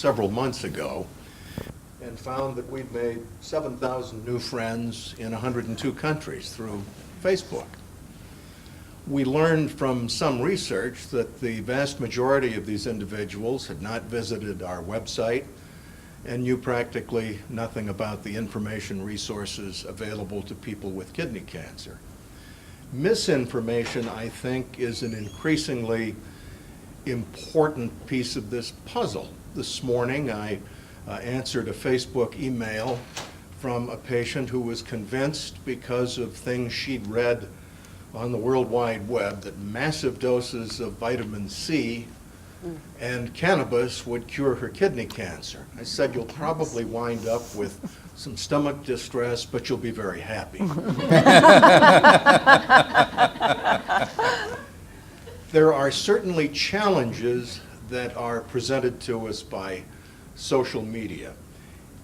several months ago and found that we'd made 7,000 new friends in 102 countries through Facebook. We learned from some research that the vast majority of these individuals had not visited our website and knew practically nothing about the information resources available to people with kidney cancer. Misinformation, I think, is an increasingly important piece of this puzzle. This morning, I answered a Facebook email from a patient who was convinced, because of things she'd read on the World Wide Web, that massive doses of vitamin C and cannabis would cure her kidney cancer. I said, you'll probably wind up with some stomach distress, but you'll be very happy. There are certainly challenges that are presented to us by social media.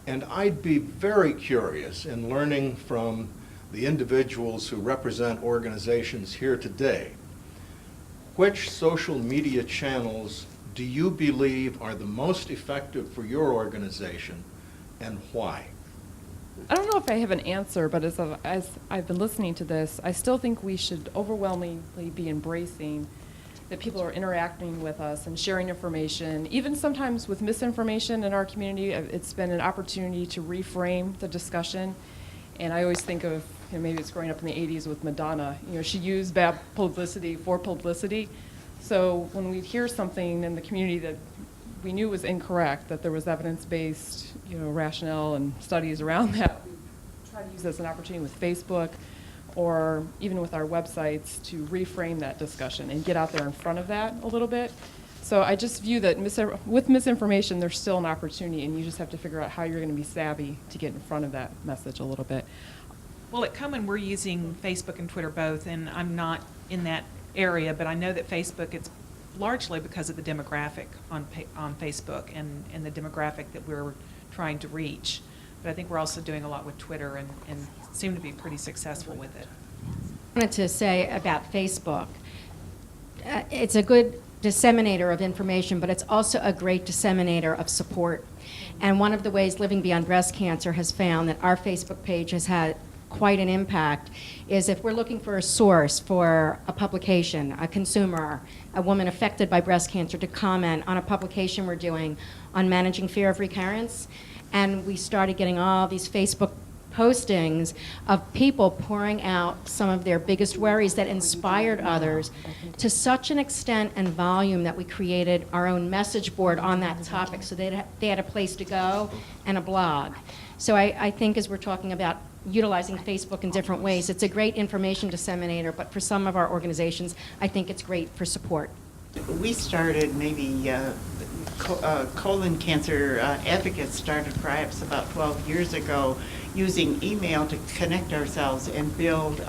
And I'd be very curious in learning from the individuals who represent organizations here today, which social media channels do you believe are the most effective for your organization, and why? I don't know if I have an answer, but as I've been listening to this, I still think we should overwhelmingly be embracing that people are interacting with us and sharing information. Even sometimes with misinformation in our community, it's been an opportunity to reframe the discussion. And I always think of, maybe it's growing up in the 80s with Madonna. She used bad publicity for publicity. So when we hear something in the community that we knew was incorrect, that there was evidence-based, rationale and studies around that, we try to use this as an opportunity with Facebook or even with our websites to reframe that discussion and get out there in front of that a little bit. So I just view that with misinformation, there's still an opportunity, and you just have to figure out how you're going to be savvy to get in front of that message a little bit. Well, at Komen, we're using Facebook and Twitter both, and I'm not in that area, but I know that Facebook, it's largely because of the demographic on Facebook and the demographic that we're trying to reach. But I think we're also doing a lot with Twitter and seem to be pretty successful with it. I wanted to say about Facebook, it's a good disseminator of information, but it's also a great disseminator of support. And one of the ways Living Beyond Breast Cancer has found that our Facebook page has had quite an impact is if we're looking for a source for a publication, a consumer, a woman affected by breast cancer to comment on a publication we're doing on managing fear of recurrence. And we started getting all these Facebook postings of people pouring out some of their biggest worries that inspired others to such an extent and volume that we created our own message board on that topic, so they had a place to go and a blog. So I think as we're talking about utilizing Facebook in different ways, it's a great information disseminator, but for some of our organizations, I think it's great for support. We started maybe colon cancer advocates started perhaps about 12 years ago using email to connect ourselves and build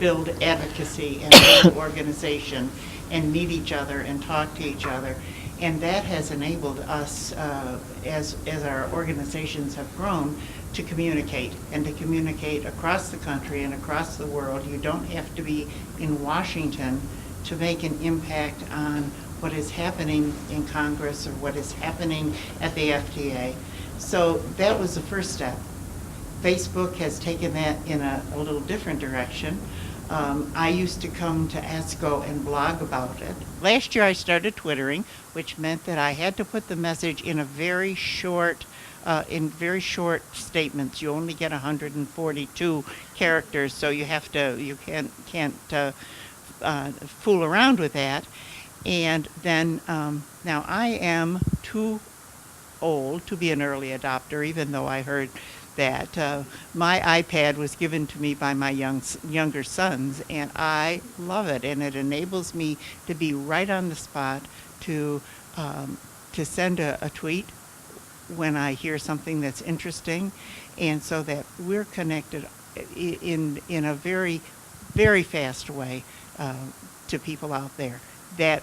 advocacy and build organization and meet each other and talk to each other. And that has enabled us, as our organizations have grown, to communicate and to communicate across the country and across the world. You don't have to be in Washington to make an impact on what is happening in Congress or what is happening at the FDA. So that was the first step. Facebook has taken that in a little different direction. I used to come to ASCO and blog about it. Last year I started Twittering, which meant that I had to put the message in a very short statements. You only get 142 characters, so you can't fool around with that. And then now I am too old to be an early adopter, even though I heard that my iPad was given to me by my younger sons, and I love it, and it enables me to be right on the spot to send a tweet when I hear something that's interesting, and so that we're connected in a very, very fast way to people out there. That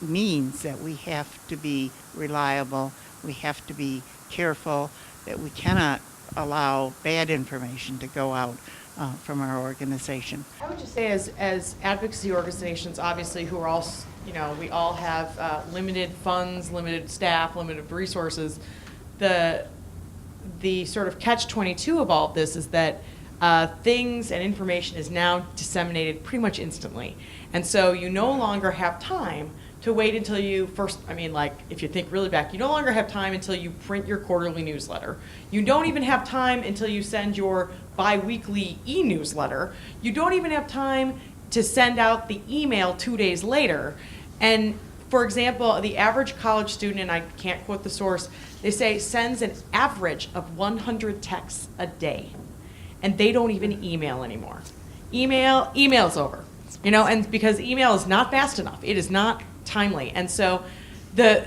means that we have to be reliable, we have to be careful, that we cannot allow bad information to go out from our organization. I would just say as advocacy organizations, obviously, who are all you know, we all have limited funds, limited staff, limited resources. The sort of catch-22 of all of this is that things and information is now disseminated pretty much instantly. And so you no longer have time to wait until you first, I mean, like, if you think really back, you no longer have time until you print your quarterly newsletter. You don't even have time until you send your bi-weekly e-newsletter. You don't even have time to send out the email 2 days later. And for example, the average college student, and I can't quote the source, they say sends an average of 100 texts a day. And they don't even email anymore. Email's over. You know, and because email is not fast enough. It is not timely. And so the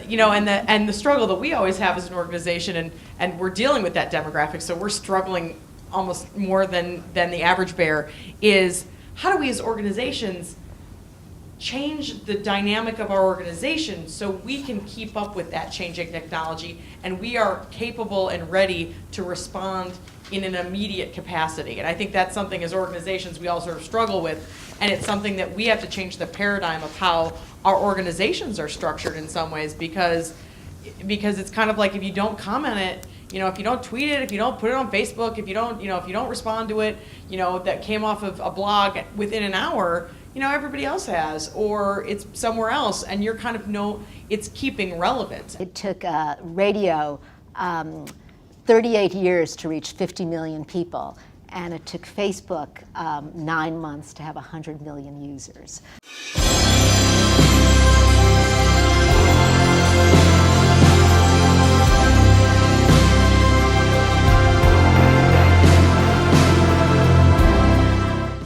struggle that we always have as an organization, and we're dealing with that demographic, so we're struggling almost more than the average bear, is how do we as organizations change the dynamic of our organization so we can keep up with that changing technology and we are capable and ready to respond in an immediate capacity. And I think that's something as organizations we all sort of struggle with, and it's something that we have to change the paradigm of how our organizations are structured in some ways, because it's kind of like if you don't comment it, you know, if you don't tweet it, if you don't put it on Facebook, if you don't respond to it, you know, that came off of a blog within an hour, you know, everybody else has, or it's somewhere else, and you're kind of it's keeping relevant. It took radio 38 years to reach 50 million people, and it took Facebook 9 months to have 100 million users.